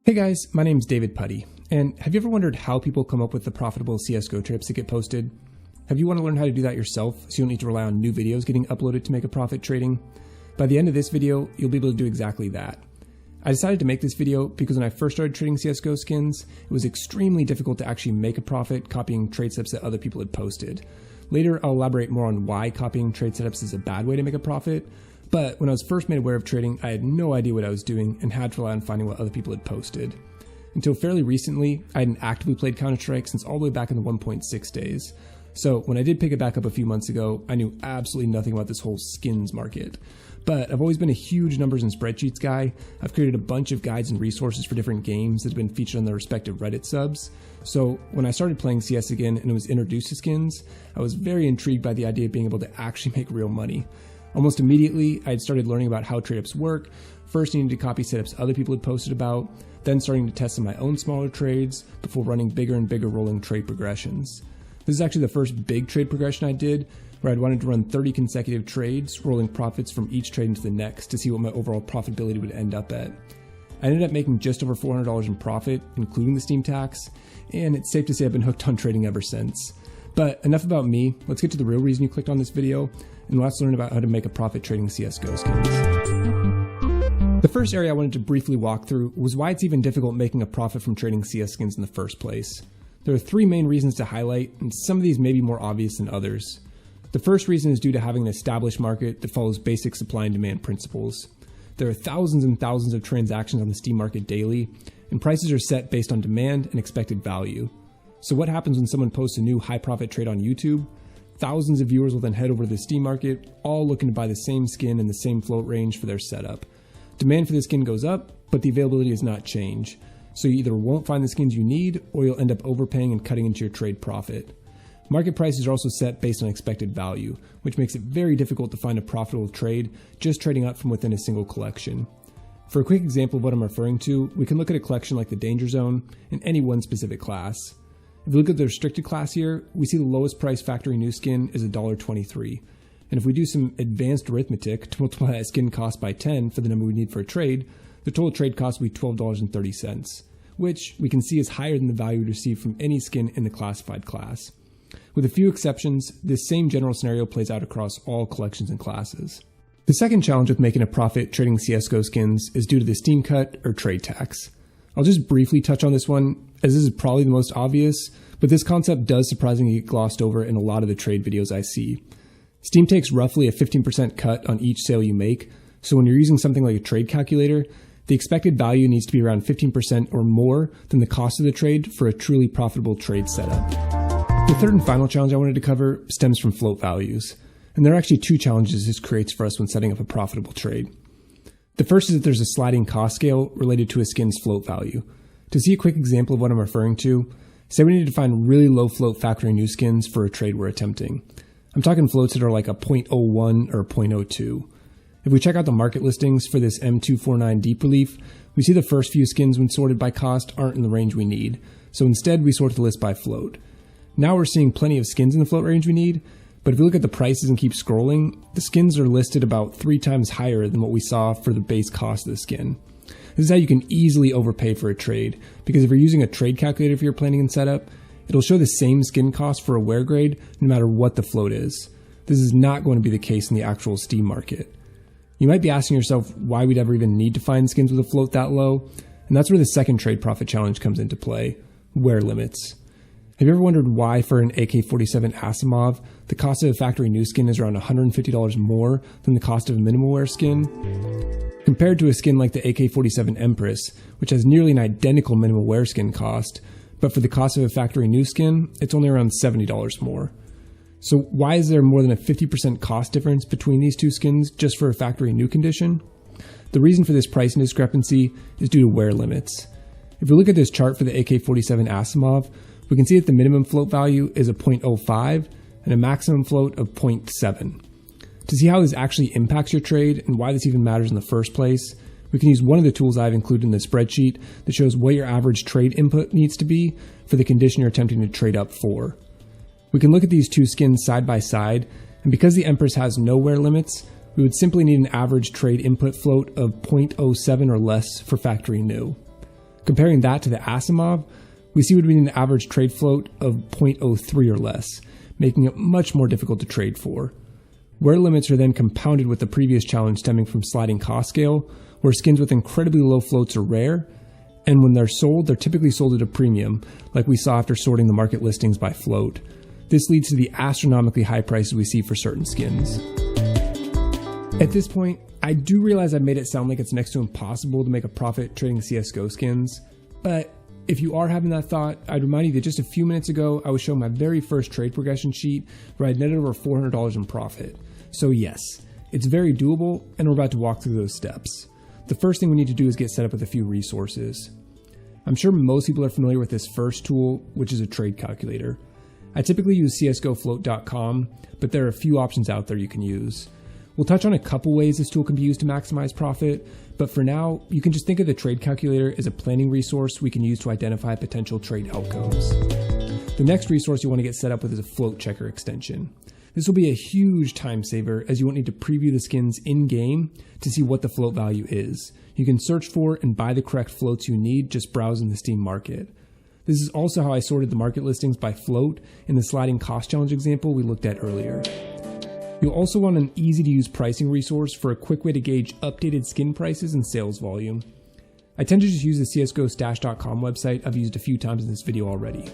Hey guys, my name's David Putty, and have you ever wondered how people come up with the profitable CSGO trips that get posted? Have you want to learn how to do that yourself so you don't need to rely on new videos getting uploaded to make a profit trading? By the end of this video, you'll be able to do exactly that. I decided to make this video because when I first started trading CSGO skins, it was extremely difficult to actually make a profit copying trade setups that other people had posted. Later, I'll elaborate more on why copying trade setups is a bad way to make a profit, but when I was first made aware of trading, I had no idea what I was doing and had to rely on finding what other people had posted. Until fairly recently, I hadn't actively played Counter-Strike since all the way back in the 1.6 days. So when I did pick it back up a few months ago, I knew absolutely nothing about this whole skins market. But I've always been a huge numbers and spreadsheets guy. I've created a bunch of guides and resources for different games that have been featured on their respective Reddit subs. So when I started playing CS again and was introduced to skins, I was very intrigued by the idea of being able to actually make real money. Almost immediately, I had started learning about how trade-ups work, first needing to copy setups other people had posted about, then starting to test some of my own smaller trades before running bigger and bigger rolling trade progressions. This is actually the first big trade progression I did, where I'd wanted to run 30 consecutive trades, rolling profits from each trade into the next to see what my overall profitability would end up at. I ended up making just over $400 in profit, including the Steam tax, and it's safe to say I've been hooked on trading ever since. But enough about me, let's get to the real reason you clicked on this video, and let's learn about how to make a profit trading CSGO skins. The first area I wanted to briefly walk through was why it's even difficult making a profit from trading CS skins in the first place. There are three main reasons to highlight, and some of these may be more obvious than others. The first reason is due to having an established market that follows basic supply and demand principles. There are thousands and thousands of transactions on the Steam market daily, and prices are set based on demand and expected value. So what happens when someone posts a new high profit trade on YouTube? Thousands of viewers will then head over to the Steam market, all looking to buy the same skin in the same float range for their setup. Demand for the skin goes up, but the availability does not change. So you either won't find the skins you need, or you'll end up overpaying and cutting into your trade profit. Market prices are also set based on expected value, which makes it very difficult to find a profitable trade just trading up from within a single collection. For a quick example of what I'm referring to, we can look at a collection like the Danger Zone in any one specific class. If we look at the restricted class here, we see the lowest price factory new skin is $1.23. And if we do some advanced arithmetic to multiply that skin cost by 10 for the number we need for a trade, the total trade cost will be $12.30, which we can see is higher than the value we receive from any skin in the classified class. With a few exceptions, this same general scenario plays out across all collections and classes. The second challenge with making a profit trading CSGO skins is due to the Steam cut or trade tax. I'll just briefly touch on this one, as this is probably the most obvious, but this concept does surprisingly get glossed over in a lot of the trade videos I see. Steam takes roughly a 15% cut on each sale you make, so when you're using something like a trade calculator, the expected value needs to be around 15% or more than the cost of the trade for a truly profitable trade setup. The third and final challenge I wanted to cover stems from float values, and there are actually two challenges this creates for us when setting up a profitable trade. The first is that there's a sliding cost scale related to a skin's float value. To see a quick example of what I'm referring to, say we need to find really low float factory new skins for a trade we're attempting. I'm talking floats that are like a 0.01 or a 0.02. If we check out the market listings for this M249 Deep Relief, we see the first few skins when sorted by cost aren't in the range we need, so instead we sort the list by float. Now we're seeing plenty of skins in the float range we need, but if we look at the prices and keep scrolling, the skins are listed about 3 times higher than what we saw for the base cost of the skin. This is how you can easily overpay for a trade, because if you're using a trade calculator for your planning and setup, it'll show the same skin cost for a wear grade no matter what the float is. This is not going to be the case in the actual Steam market. You might be asking yourself why we'd ever even need to find skins with a float that low, and that's where the second trade profit challenge comes into play: wear limits. Have you ever wondered why for an AK-47 Asimov, the cost of a factory new skin is around $150 more than the cost of a minimal wear skin? Compared to a skin like the AK-47 Empress, which has nearly an identical minimal wear skin cost, but for the cost of a factory new skin, it's only around $70 more. So why is there more than a 50% cost difference between these two skins just for a factory new condition? The reason for this pricing discrepancy is due to wear limits. If we look at this chart for the AK-47 Asimov, we can see that the minimum float value is a 0.05 and a maximum float of 0.7. To see how this actually impacts your trade and why this even matters in the first place, we can use one of the tools I've included in the spreadsheet that shows what your average trade input needs to be for the condition you're attempting to trade up for. We can look at these two skins side by side, and because the Empress has no wear limits, we would simply need an average trade input float of 0.07 or less for factory new. Comparing that to the Asimov, we see we'd be an average trade float of 0.03 or less, making it much more difficult to trade for. Wear limits are then compounded with the previous challenge stemming from sliding cost scale, where skins with incredibly low floats are rare, and when they're sold, they're typically sold at a premium, like we saw after sorting the market listings by float. This leads to the astronomically high prices we see for certain skins. At this point, I do realize I've made it sound like it's next to impossible to make a profit trading CSGO skins, but if you are having that thought, I'd remind you that just a few minutes ago, I was showing my very first trade progression sheet where I'd netted over $400 in profit. So yes, it's very doable, and we're about to walk through those steps. The first thing we need to do is get set up with a few resources. I'm sure most people are familiar with this first tool, which is a trade calculator. I typically use csgofloat.com, but there are a few options out there you can use. We'll touch on a couple ways this tool can be used to maximize profit, but for now, you can just think of the trade calculator as a planning resource we can use to identify potential trade outcomes. The next resource you want to get set up with is a float checker extension. This will be a huge time saver as you won't need to preview the skins in-game to see what the float value is. You can search for and buy the correct floats you need just browsing the Steam market. This is also how I sorted the market listings by float in the sliding cost challenge example we looked at earlier. You'll also want an easy-to-use pricing resource for a quick way to gauge updated skin prices and sales volume. I tend to just use the csgostash.com website I've used a few times in this video already.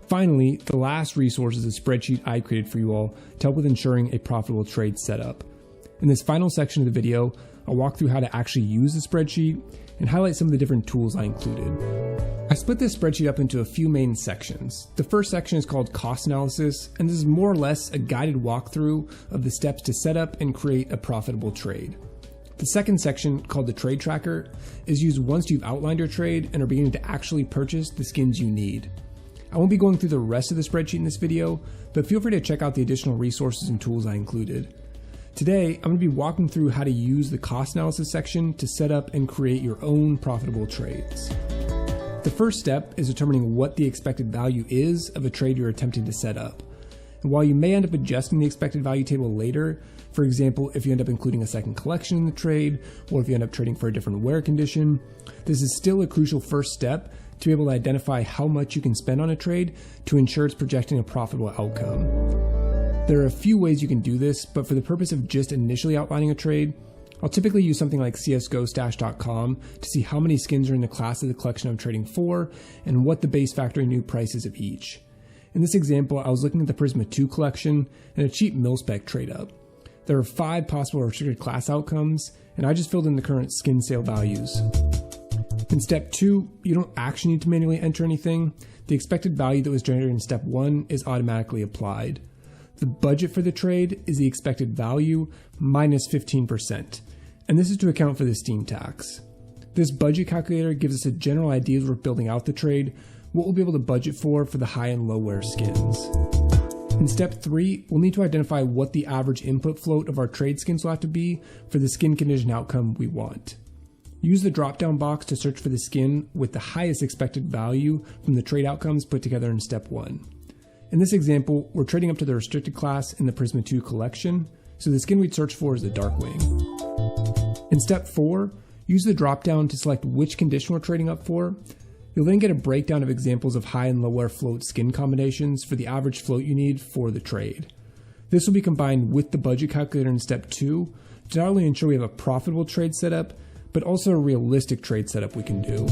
Finally, the last resource is a spreadsheet I created for you all to help with ensuring a profitable trade setup. In this final section of the video, I'll walk through how to actually use the spreadsheet and highlight some of the different tools I included. I split this spreadsheet up into a few main sections. The first section is called cost analysis, and this is more or less a guided walkthrough of the steps to set up and create a profitable trade. The second section, called the trade tracker, is used once you've outlined your trade and are beginning to actually purchase the skins you need. I won't be going through the rest of the spreadsheet in this video, but feel free to check out the additional resources and tools I included. Today, I'm going to be walking through how to use the cost analysis section to set up and create your own profitable trades. The first step is determining what the expected value is of a trade you're attempting to set up. And while you may end up adjusting the expected value table later, for example, if you end up including a second collection in the trade, or if you end up trading for a different wear condition, this is still a crucial first step to be able to identify how much you can spend on a trade to ensure it's projecting a profitable outcome. There are a few ways you can do this, but for the purpose of just initially outlining a trade, I'll typically use something like csgostash.com to see how many skins are in the class of the collection I'm trading for and what the base factory new price is of each. In this example, I was looking at the Prisma 2 collection and a cheap mil-spec trade up. There are 5 possible restricted class outcomes, and I just filled in the current skin sale values. In step 2, you don't actually need to manually enter anything. The expected value that was generated in step 1 is automatically applied. The budget for the trade is the expected value minus 15%, and this is to account for the Steam tax. This budget calculator gives us a general idea as we're building out the trade, what we'll be able to budget for the high and low wear skins. In step 3, we'll need to identify what the average input float of our trade skins will have to be for the skin condition outcome we want. Use the drop-down box to search for the skin with the highest expected value from the trade outcomes put together in step 1. In this example, we're trading up to the restricted class in the Prisma 2 collection, so the skin we'd search for is the Darkwing. In step 4, use the drop-down to select which condition we're trading up for. You'll then get a breakdown of examples of high and low wear float skin combinations for the average float you need for the trade. This will be combined with the budget calculator in step 2 to not only ensure we have a profitable trade setup, but also a realistic trade setup we can do.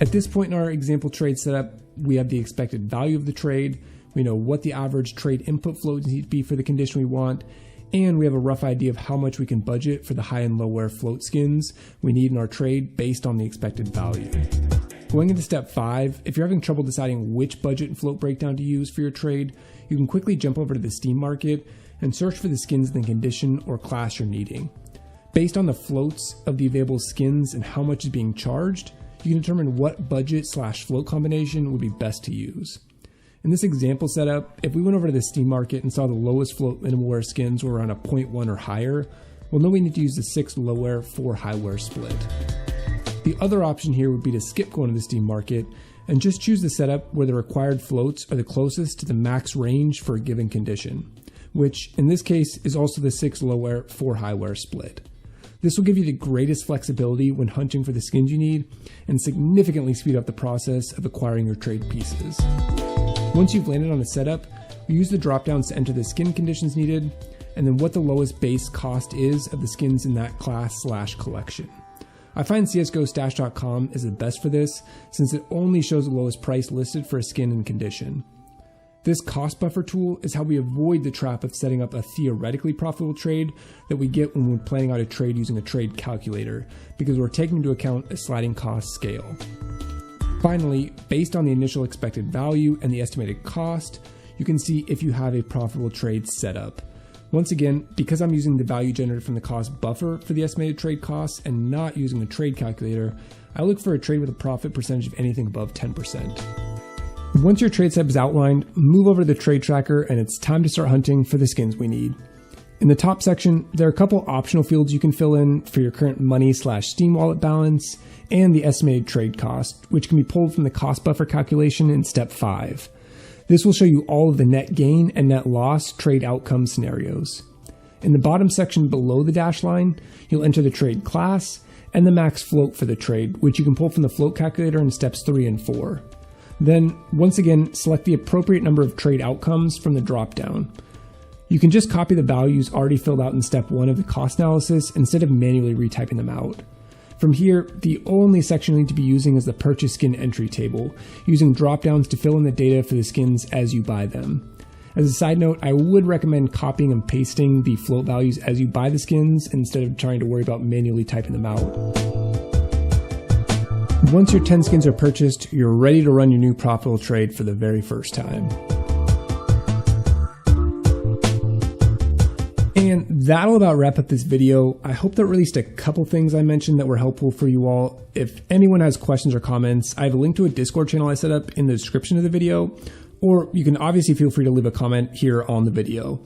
At this point in our example trade setup, we have the expected value of the trade, we know what the average trade input float needs to be for the condition we want, and we have a rough idea of how much we can budget for the high and low wear float skins we need in our trade based on the expected value. Going into step 5, if you're having trouble deciding which budget and float breakdown to use for your trade, you can quickly jump over to the Steam market and search for the skins in the condition or class you're needing. Based on the floats of the available skins and how much is being charged, you can determine what budget/float combination would be best to use. In this example setup, if we went over to the Steam market and saw the lowest float minimal wear skins were around a 0.1 or higher, we'll know we need to use the 6 low wear, 4 high wear split. The other option here would be to skip going to the Steam market and just choose the setup where the required floats are the closest to the max range for a given condition, which in this case is also the 6 low wear, 4 high wear split. This will give you the greatest flexibility when hunting for the skins you need and significantly speed up the process of acquiring your trade pieces. Once you've landed on a setup, you use the dropdowns to enter the skin conditions needed and then what the lowest base cost is of the skins in that class/collection. I find CSGOstash.com is the best for this since it only shows the lowest price listed for a skin and condition. This cost buffer tool is how we avoid the trap of setting up a theoretically profitable trade that we get when we're planning out a trade using a trade calculator, because we're taking into account a sliding cost scale. Finally, based on the initial expected value and the estimated cost, you can see if you have a profitable trade set up. Once again, because I'm using the value generated from the cost buffer for the estimated trade costs and not using a trade calculator, I look for a trade with a profit percentage of anything above 10%. Once your trade setup is outlined, move over to the trade tracker and it's time to start hunting for the skins we need. In the top section, there are a couple optional fields you can fill in for your current money/Steam wallet balance and the estimated trade cost, which can be pulled from the cost buffer calculation in step 5. This will show you all of the net gain and net loss trade outcome scenarios. In the bottom section below the dash line, you'll enter the trade class and the max float for the trade, which you can pull from the float calculator in steps 3 and 4. Then, once again, select the appropriate number of trade outcomes from the dropdown. You can just copy the values already filled out in step 1 of the cost analysis instead of manually retyping them out. From here, the only section you need to be using is the purchase skin entry table, using dropdowns to fill in the data for the skins as you buy them. As a side note, I would recommend copying and pasting the float values as you buy the skins instead of trying to worry about manually typing them out. Once your 10 skins are purchased, you're ready to run your new profitable trade for the very first time. And that'll about wrap up this video. I hope that released a couple things I mentioned that were helpful for you all. If anyone has questions or comments, I have a link to a Discord channel I set up in the description of the video, or you can obviously feel free to leave a comment here on the video.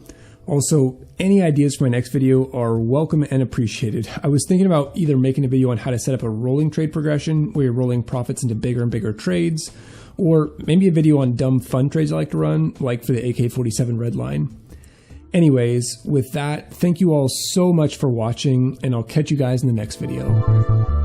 Also, any ideas for my next video are welcome and appreciated. I was thinking about either making a video on how to set up a rolling trade progression where you're rolling profits into bigger and bigger trades, or maybe a video on dumb fun trades I like to run, like for the AK-47 red line. Anyways, with that, thank you all so much for watching, and I'll catch you guys in the next video.